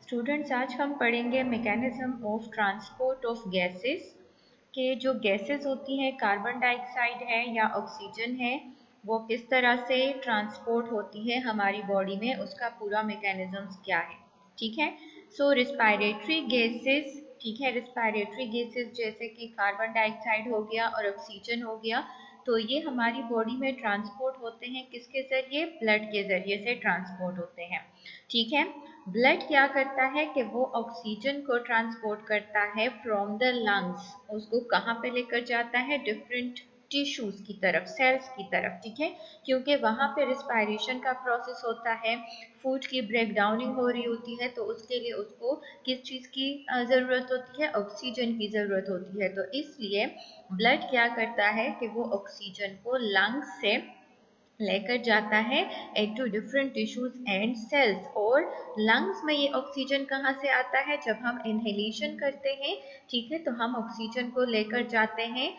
Students, आज हम पढ़ेंगे mechanism of transport of gases के जो गैसेस होती हैं, कार्बन डाइऑक्साइड है या ऑक्सीजन है, वो किस तरह से ट्रांसपोर्ट होती है हमारी बॉडी में, उसका पूरा मैकेनिज्म क्या है। ठीक है। सो रिस्पायरेटरी गैसेस, ठीक है, रिस्पायरेटरी गैसेस जैसे कि कार्बन डाइऑक्साइड हो गया और ऑक्सीजन हो गया, तो ये हमारी बॉडी में ट्रांसपोर्ट होते हैं किसके जरिए, ब्लड के जरिए से ट्रांसपोर्ट होते हैं। ठीक है। ब्लड क्या करता है कि वो ऑक्सीजन को ट्रांसपोर्ट करता है फ्रॉम द लंग्स, उसको कहाँ पे लेकर जाता है, डिफरेंट टिश्यूज की तरफ, सेल्स की तरफ। ठीक है। क्योंकि वहाँ पे रिस्पायरेशन का प्रोसेस होता है, फूड की ब्रेक डाउनिंग हो रही होती है, तो उसके लिए उसको किस चीज़ की ज़रूरत होती है, ऑक्सीजन की ज़रूरत होती है। तो इसलिए ब्लड क्या करता है कि वो ऑक्सीजन को लंग्स से लेकर जाता है into different tissues and cells. और लंग्स में ये ऑक्सीजन कहाँ से आता है, जब हम इनहेलेशन करते हैं, ठीक है, तो हम ऑक्सीजन को लेकर जाते हैं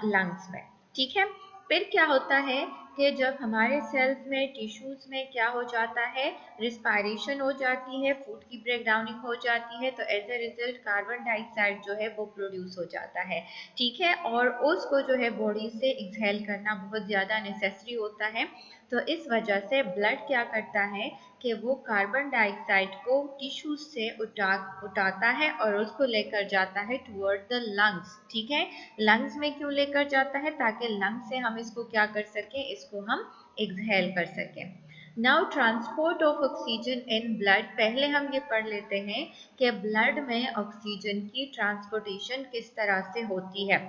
लंग्स में। ठीक है। फिर क्या होता है कि जब हमारे सेल्स में, टिश्यूज में क्या हो जाता है, रिस्पायरेशन हो जाती है, फूड की ब्रेक डाउनिंग हो जाती है, तो as a result carbon dioxide जो है वो प्रोड्यूस हो जाता है। ठीक है। और उसको जो है बॉडी से एक्सहेल करना बहुत ज़्यादा नेसेसरी होता है। तो इस वजह से ब्लड क्या करता है कि वो कार्बन डाइऑक्साइड को टिश्यूज से उठाता है और उसको लेकर जाता है टुवर्ड द लंग्स। ठीक है। लंग्स में क्यों लेकर जाता है, ताकि लंग्स से हम इसको क्या कर सकें, इसको हम एक्सहेल कर सकें। Now transport of oxygen in blood, पहले हम ये पढ़ लेते हैं कि ब्लड में ऑक्सीजन की ट्रांसपोर्टेशन किस तरह से होती है।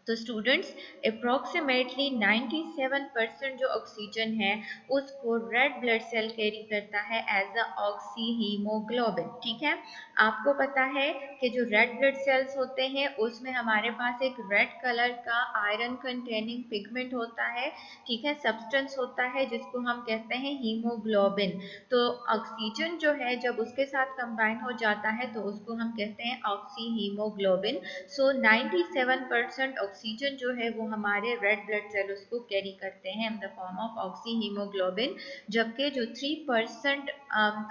तो स्टूडेंट्स, अप्रोक्सीमेटली 97% जो ऑक्सीजन है उसको रेड ब्लड सेल कैरी करता है एज अ ऑक्सी हीमोग्लोबिन। ठीक है। आपको पता है कि जो रेड ब्लड सेल्स होते हैं उसमें हमारे पास एक रेड कलर का आयरन कंटेनिंग पिगमेंट होता है, ठीक है, सब्सटेंस होता है जिसको हम कहते हैं हीमोग्लोबिन। तो ऑक्सीजन जो है जब उसके साथ कंबाइन हो जाता है तो उसको हम कहते हैं ऑक्सी हीमोग्लोबिन। सो 97% ऑक्सीजन जो है वो हमारे रेड ब्लड सेल उसको कैरी करते हैं in the form of oxy haemoglobin, जबकि जो 3%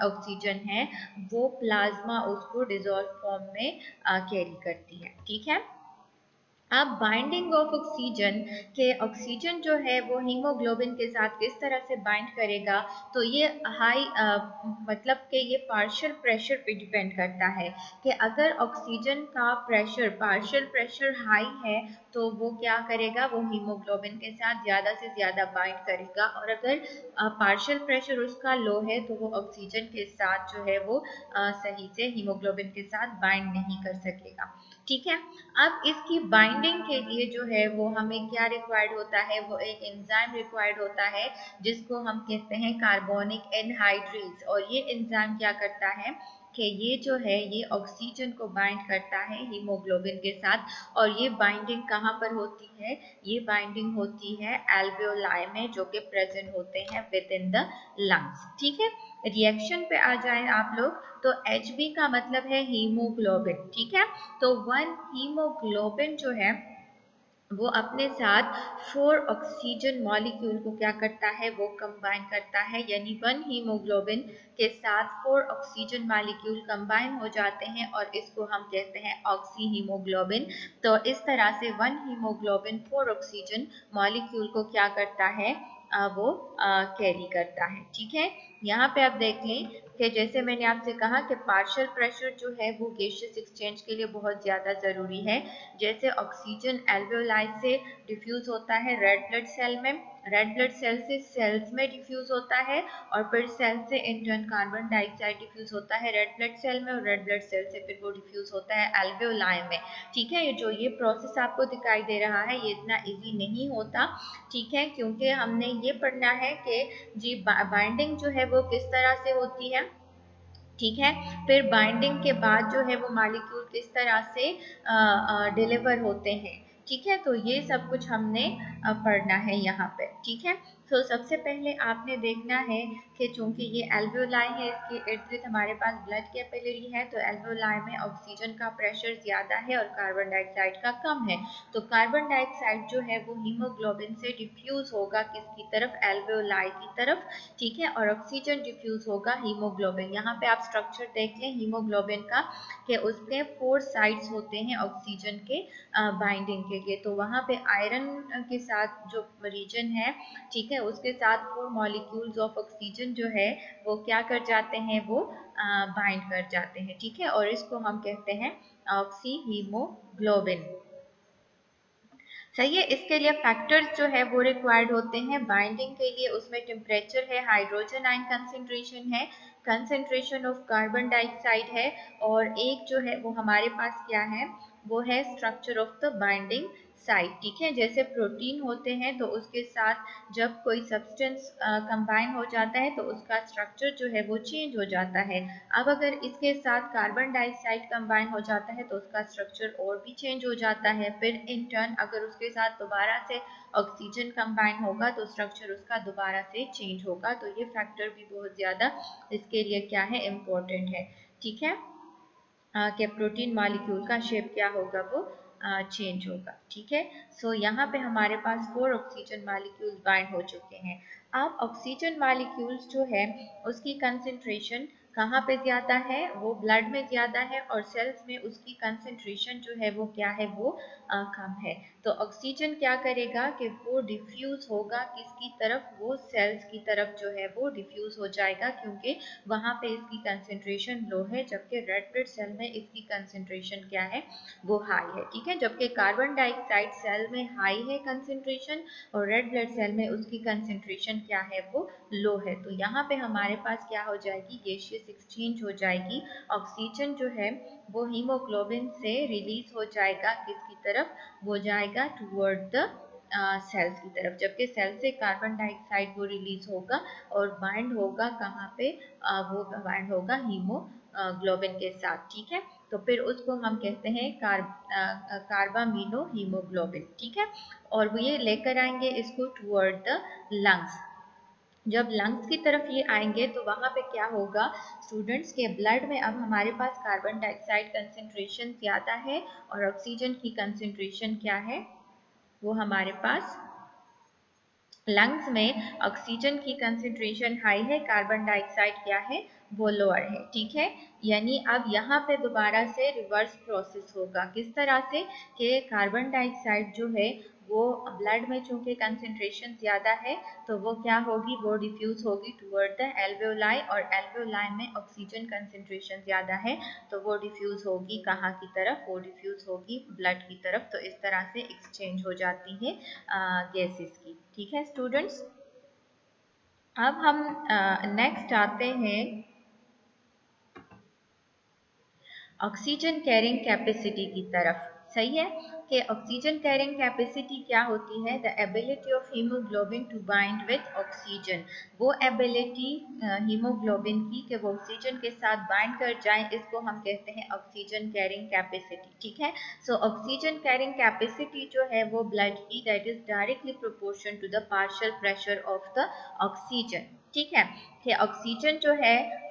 ऑक्सीजन है वो प्लाज्मा उसको डिजोल्व फॉर्म में कैरी करती है। ठीक है। अब बाइंडिंग ऑफ ऑक्सीजन, के ऑक्सीजन जो है वो हीमोग्लोबिन के साथ किस तरह से बाइंड करेगा, तो ये हाई मतलब कि ये पार्शियल प्रेशर पे डिपेंड करता है कि अगर ऑक्सीजन का प्रेशर, पार्शियल प्रेशर हाई है तो वो क्या करेगा, वो हीमोग्लोबिन के साथ ज़्यादा से ज़्यादा बाइंड करेगा, और अगर पार्शियल प्रेशर उसका लो है तो वो ऑक्सीजन के साथ जो है वो सही से हीमोग्लोबिन के साथ बाइंड नहीं कर सकेगा। ठीक है। अब इसकी बाइंडिंग के लिए जो है वो हमें क्या रिक्वायर्ड होता है, वो एक एंजाइम रिक्वायर्ड होता है जिसको हम कहते हैं कार्बोनिक एनहाइड्रेज। और ये एंजाइम क्या करता है कि ये जो है ये ऑक्सीजन को बाइंड करता है हीमोग्लोबिन के साथ। और ये बाइंडिंग कहाँ पर होती है, ये बाइंडिंग होती है एल्वेओलाई में, जो कि प्रेजेंट होते हैं विद इन द लंग्स। ठीक है। रिएक्शन पे आ जाए आप लोग, तो Hb का मतलब है हीमोग्लोबिन। ठीक है। तो 1 हीमोग्लोबिन जो है वो अपने साथ 4 ऑक्सीजन मॉलिक्यूल को क्या करता है, वो कंबाइन करता है, यानी 1 हीमोग्लोबिन के साथ 4 ऑक्सीजन मॉलिक्यूल कंबाइन हो जाते हैं और इसको हम कहते हैं ऑक्सी हीमोग्लोबिन। तो इस तरह से 1 हीमोग्लोबिन 4 ऑक्सीजन मॉलिक्यूल को क्या करता है, वो कैरी करता है। ठीक है। यहाँ पे आप देख लें कि जैसे मैंने आपसे कहा कि पार्शियल प्रेशर जो है वो गैसियस एक्सचेंज के लिए बहुत ज़्यादा ज़रूरी है। जैसे ऑक्सीजन एल्वेओलाई से डिफ्यूज होता है रेड ब्लड सेल में, रेड ब्लड सेल से सेल्स में डिफ्यूज होता है, और फिर सेल से इंटर्न कार्बन डाइऑक्साइड डिफ्यूज होता है रेड ब्लड सेल में, और रेड ब्लड सेल से फिर वो डिफ्यूज होता है एल्वेओलाई में। ठीक है। ये जो ये प्रोसेस आपको दिखाई दे रहा है ये इतना इजी नहीं होता। ठीक है। क्योंकि हमने ये पढ़ना है कि जी बाइंडिंग जो है वो किस तरह से होती है। ठीक है। फिर बाइंडिंग के बाद जो है वो मॉलिक्यूल किस तरह से डिलीवर होते हैं। ठीक है। तो ये सब कुछ हमने पढ़ना है यहाँ पे। ठीक है। तो सबसे पहले आपने देखना है कि चूंकि ये एल्वेओलाई है, इसके इर्द गिर्द हमारे पास ब्लड कैपिलरी है, तो एल्वेओलाई में ऑक्सीजन का प्रेशर ज़्यादा है और कार्बन डाइऑक्साइड का कम है। तो कार्बन डाइऑक्साइड जो है वो हीमोग्लोबिन से डिफ्यूज होगा किसकी तरफ, एल्वेओलाई की तरफ, ठीक है, और ऑक्सीजन डिफ्यूज होगा हीमोग्लोबिन। यहाँ पे आप स्ट्रक्चर देख लें हीमोग्लोबिन का, कि उसके 4 साइड्स होते हैं ऑक्सीजन के बाइंडिंग के लिए। तो वहाँ पे आयरन के साथ जो रीजन है, ठीक है, उसके साथ 4 मॉलिक्यूल्स ऑफ ऑक्सीजन जो है वो क्या कर जाते हैं, वो बाइंड कर जाते हैं, ठीक है, और इसको हम कहते हैं ऑक्सी हीमोग्लोबिन। सही है। इसके लिए फैक्टर्स जो है वो रिक्वायर्ड होते हैं बाइंडिंग के लिए। उसमें टेम्परेचर है, हाइड्रोजन आयन कंसेंट्रेशन है, कंसेंट्रेशन ऑफ कार्बन डाइऑक्साइड है, और एक जो है वो हमारे पास क्या है, वो है structure of the binding site, ठीक है। जैसे प्रोटीन होते हैं तो उसके साथ जब कोई सब्सटेंस कंबाइन हो जाता है तो उसका स्ट्रक्चर जो है वो चेंज हो जाता है। अब अगर इसके साथ कार्बन डाइऑक्साइड कंबाइन हो जाता है तो उसका स्ट्रक्चर और भी चेंज हो जाता है। फिर इन टर्न अगर उसके साथ दोबारा से ऑक्सीजन कंबाइन होगा तो स्ट्रक्चर उसका दोबारा से चेंज होगा। तो ये फैक्टर भी बहुत ज़्यादा इसके लिए क्या है, इम्पोर्टेंट है, ठीक है, कि प्रोटीन मॉलिक्यूल का शेप क्या होगा, वो चेंज होगा, ठीक है। सो यहाँ पे हमारे पास 4 ऑक्सीजन मॉलिक्यूल्स बाइंड हो चुके हैं। अब ऑक्सीजन मॉलिक्यूल्स जो है उसकी कंसेंट्रेशन कहाँ पे ज़्यादा है, वो ब्लड में ज़्यादा है, और सेल्स में उसकी कंसेंट्रेशन जो है वो क्या है, वो कम है। तो ऑक्सीजन क्या करेगा कि वो डिफ्यूज होगा किसकी तरफ, वो सेल्स की तरफ जो है वो डिफ्यूज हो जाएगा, क्योंकि वहाँ पे इसकी कंसेंट्रेशन लो है, जबकि रेड ब्लड सेल में इसकी कंसेंट्रेशन क्या है, वो हाई है, ठीक है। जबकि कार्बन डाइऑक्साइड सेल में हाई है कंसेंट्रेशन, और रेड ब्लड सेल में उसकी कंसेंट्रेशन क्या है, वो लो है। तो यहाँ पे हमारे पास क्या हो जाएगी, गैसियस एक्सचेंज हो जाएगी। ऑक्सीजन जो है वो हीमोग्लोबिन से रिलीज हो जाएगा किसकी तरफ, वो जाएगा टुवर्ड द सेल्स की तरफ, जबकि सेल से कार्बन डाइऑक्साइड वो रिलीज होगा और बाइंड होगा कहाँ पे, वो बाइंड होगा हीमोग्लोबिन के साथ, ठीक है। तो फिर उसको हम कहते हैं कार्बामिनो हीमोग्लोबिन, ठीक है, और वो ये लेकर आएंगे इसको टुवर्ड द लंग्स। जब लंग्स की तरफ ये आएंगे तो वहाँ पे क्या होगा, स्टूडेंट्स के ब्लड में अब हमारे पास कार्बन डाइऑक्साइड कंसेंट्रेशन ज़्यादा है और ऑक्सीजन की कंसेंट्रेशन क्या है, वो हमारे पास लंग्स में ऑक्सीजन की कंसेंट्रेशन हाई है, कार्बन डाइऑक्साइड क्या है, वो लोअर है, ठीक है। यानी अब यहाँ पे दोबारा से रिवर्स प्रोसेस होगा, किस तरह से, कि कार्बन डाइऑक्साइड जो है वो ब्लड में चूंकि कंसेंट्रेशन ज़्यादा है तो वो क्या होगी, वो डिफ्यूज होगी टुवर्ड द एल्वेओलाई, और एल्वेओलाई में ऑक्सीजन कंसेंट्रेशन ज़्यादा है तो वो डिफ्यूज होगी कहाँ की तरफ, वो डिफ्यूज होगी ब्लड की तरफ। तो इस तरह से एक्सचेंज हो जाती है गैसेस की, ठीक है स्टूडेंट्स। अब हम नेक्स्ट आते हैं ऑक्सीजन कैरिंग कैपेसिटी की तरफ। सही है, कि ऑक्सीजन कैरिंग कैपेसिटी क्या होती है, the ability of haemoglobin to bind with oxygen. वो एबिलिटी हीमोग्लोबिन की कि वो ऑक्सीजन के साथ बाइंड कर जाए, इसको हम कहते हैं ऑक्सीजन कैरिंग कैपेसिटी, ठीक है। सो ऑक्सीजन कैरिंग कैपेसिटी जो है वो ब्लड की, that is directly proportion to the partial pressure of the oxygen, ठीक है, कि ऑक्सीजन जो है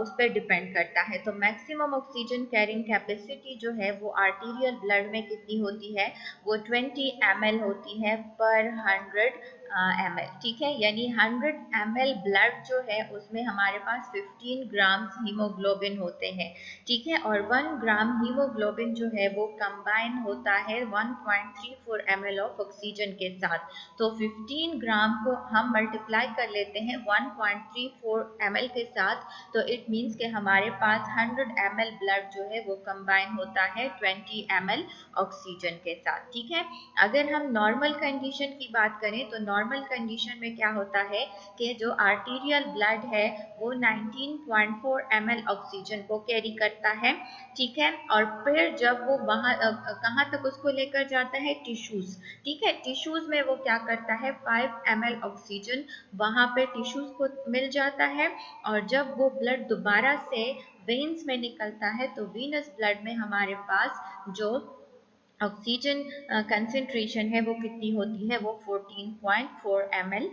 उस पर डिपेंड करता है। तो मैक्सिमम ऑक्सीजन कैरिंग कैपेसिटी जो है वो आर्टीरियल ब्लड में कितनी होती है, वो 20 ml होती है पर 100 ml, ठीक है। यानी 100 ml ब्लड जो है उसमें हमारे पास 15 ग्राम्स हीमोग्लोबिन होते हैं, ठीक है, और 1 ग्राम हीमोग्लोबिन जो है वो कंबाइन होता है 1.34 ml ऑफ ऑक्सीजन के साथ। तो 15 ग्राम को हम मल्टीप्लाई कर लेते हैं 1.34 ml के साथ, तो इट मीन्स कि हमारे पास 100 ml ब्लड जो है वो कंबाइन होता है 20 ml ऑक्सीजन के साथ, ठीक है। अगर हम नॉर्मल कंडीशन की बात करें तो नॉर्मल कंडीशन में क्या होता है कि जो आर्टीरियल ब्लड है वो 19.4 ml ऑक्सीजन को कैरी करता है, ठीक है, और फिर जब वो वहाँ कहाँ तक उसको लेकर जाता है, टिश्यूज, ठीक है, टिश्यूज में वो क्या करता है 5 ml ऑक्सीजन वहाँ पे टिश्यूज को मिल जाता है, और जब वो ब्लड दोबारा से वेन्स में निकलता है तो वीनस ब्लड में हमारे पास जो ऑक्सीजन कंसेंट्रेशन है वो कितनी होती है, वो 14.4 ml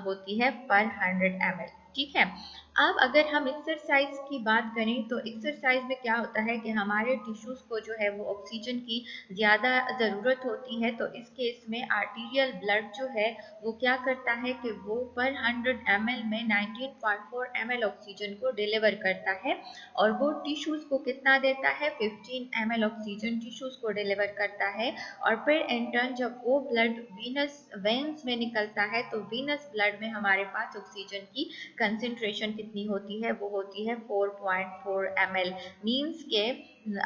होती है पर 100 ml। ठीक है। अब अगर हम एक्सरसाइज की बात करें तो एक्सरसाइज में क्या होता है कि हमारे टिश्यूज को जो है वो ऑक्सीजन की ज़्यादा ज़रूरत होती है, तो इस केस में आर्टीरियल ब्लड जो है वो क्या करता है कि वो पर 100 ml में 19.4 ml ऑक्सीजन को डिलीवर करता है, और वो टिश्यूज को कितना देता है, 15 ml ऑक्सीजन टिश्यूज को डिलीवर करता है। और फिर इन टर्न जब वो ब्लड वीनस वेन्स में निकलता है तो वीनस ब्लड में हमारे पास ऑक्सीजन की कंसेंट्रेशन कितनी होती है, वो होती है 4.4 ml। मीन्स के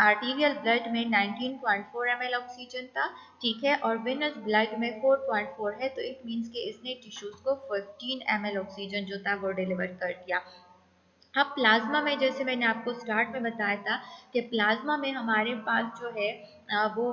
आर्टीरियल ब्लड में 19.4 ml ऑक्सीजन था, ठीक है, और वेनस ब्लड में 4.4 है, तो इट मीन्स के इसने टिश्यूज को 15 ml ऑक्सीजन जो था वो डिलीवर कर दिया। अब प्लाज्मा में जैसे मैंने आपको स्टार्ट में बताया था कि प्लाज्मा में हमारे पास जो है वो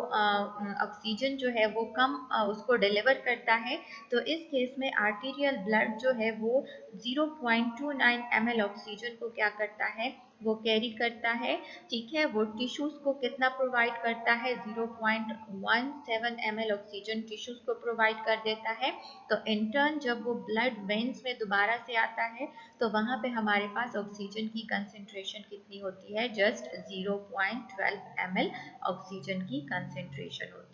ऑक्सीजन जो है वो कम उसको डिलीवर करता है, तो इस केस में आर्टीरियल ब्लड जो है वो 0.29 ml ऑक्सीजन को क्या करता है, वो कैरी करता है। ठीक है, वो टिश्यूज को कितना प्रोवाइड करता है, 0.17 ml ऑक्सीजन टिश्यूज को प्रोवाइड कर देता है। तो इन टर्न जब वो ब्लड वेन्स में दोबारा से आता है तो वहाँ पे हमारे पास ऑक्सीजन की कंसेंट्रेशन कितनी होती है, जस्ट 0.12 ml ऑक्सीजन की कंसेंट्रेशन होती है।